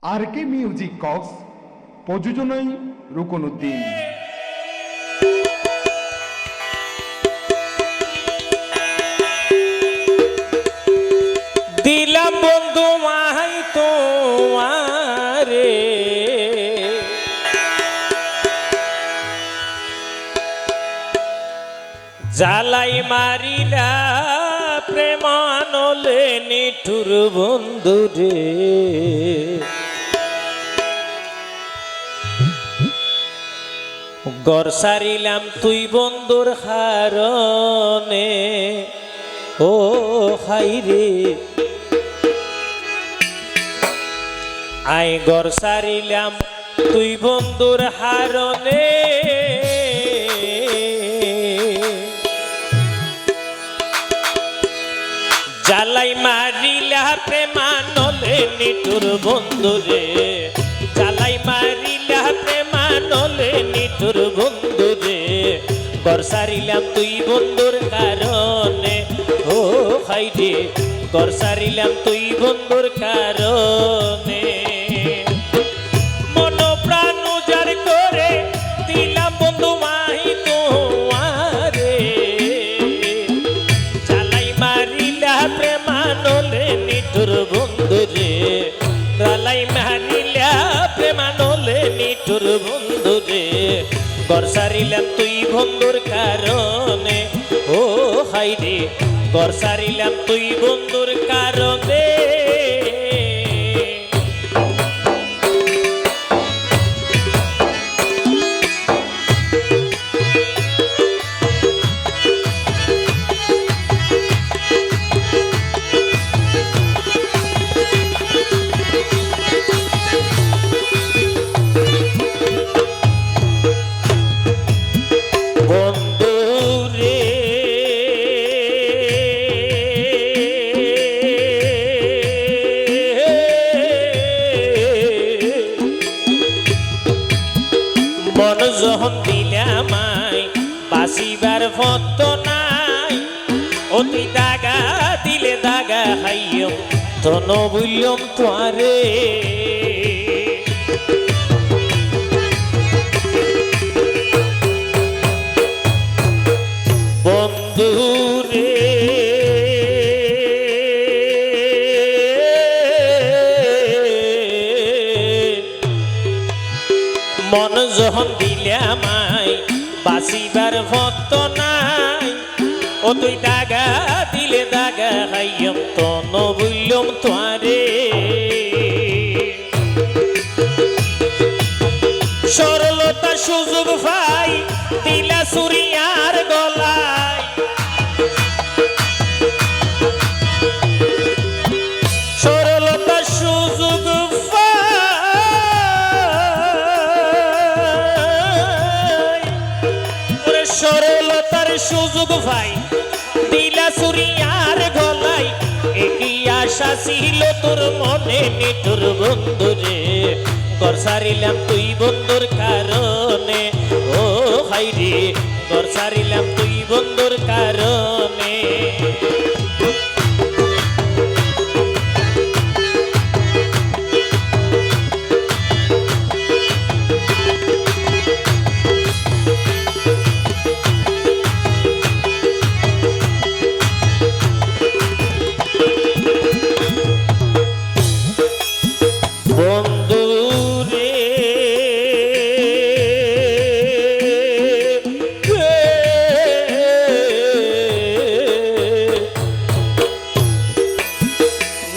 আর কে music Cox প্রযোজনায় রুকনউদ্দিন। দিলাম বন্ধু মাহাই তোমারে জালাই মারিলা প্রেমানলে নিঠুর বন্ধু রে গর সারিলাম তুই বন্ধুর হারনে ও হাইরে আই গর সারিলাম তুই বন্ধুর হারনে জালাই মারিলা প্রেমানলে নিঠুর বন্ধুরে জালাই মারিলা প্রেমানলে নিঠুর বন্ধুরে গর সারিলাম তুই বন্ধুর কারণে ও হাইরে গর সারিলাম তুই বন্ধুর কারণে মন প্রাণ উজাড় করে দিলাম বন্ধু মাহি তোমারে জালাই মারিলা প্রেমানলে নিঠুর বন্ধুরে জালাই মারিলা প্রেমানলে নিঠুর বন্ধুরে গর সারিলাম তুই বন্ধুর কারণে ও হাইরে গর সারিলাম তুই বন্ধুর কারণে মন যখন দিলামাই বাসিবার ফত নাই অতি দাগা দিলে দাগা হাইয়ম তন বললাম তোয়ারে বন্ধুরে মন যখন দিলামাই বাসিবার ভক্ত নাই ও তুই দাগা দিলে দাগা হাইয়ম তন বললাম তোয়ারে সরলতা সুযোগ ভাই দিলা সুরিয়ার গলায় সরলতা সুযোগ সরলতার সুযোগ ভাই দিলা সুরিয়ার গলায় একই আশা ছিল তোর মনে নিঠুর বন্ধুরে গর সারিলাম তুই বন্ধুর কারণে ও হাইরে গর সারিলাম তুই বন্ধুর কারণে বন্ধুরে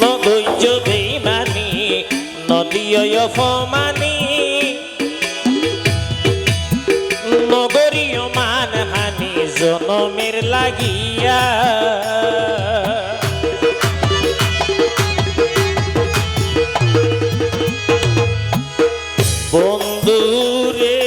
নদৈর্য বেইমানি নদীয় অপমানি নগরীয় মানহানি জনমের লাগিয়া বন্ধুরে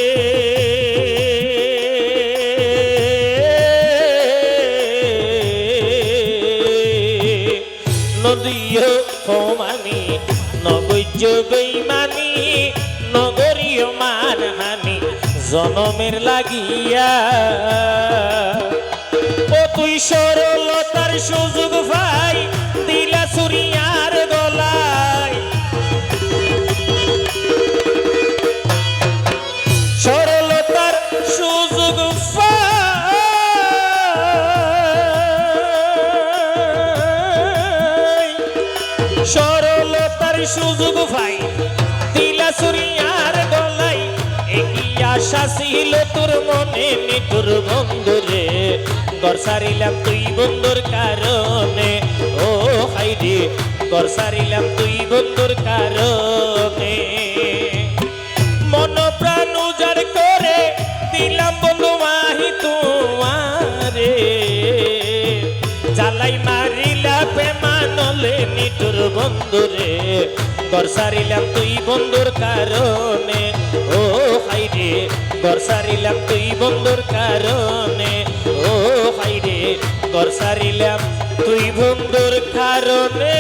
নদীয় অপমানি নগৈর্য বেইমানি নগরীয় মানহানি জনমের লাগিয়া ও তুই সরলতার সুযোগ ভাই দিলা সুরিয়ার গলায় সুযোগ পাই দিলা সুরিয়ার গলাই একই আশা ছিল তোর মনে নিতুর বন্ধুরে ঘর সারিলাম তুই বন্ধুর কারণে ও হাইরে ঘর সারিলাম তুই বন্ধুর কারণে মন প্রাণ উজাড় করে দিলাম বন্ধু মাহি তোমারে জ্বালাই মারিলা পেমানলে নিটুর বন্ধুরে ঘর সারিলাম তুই বন্ধুর কারণে ও হাইরে ঘর সারিলাম তুই বন্ধুর কারণে ও হাইরে ঘর সারিলাম তুই বন্ধুর কারণে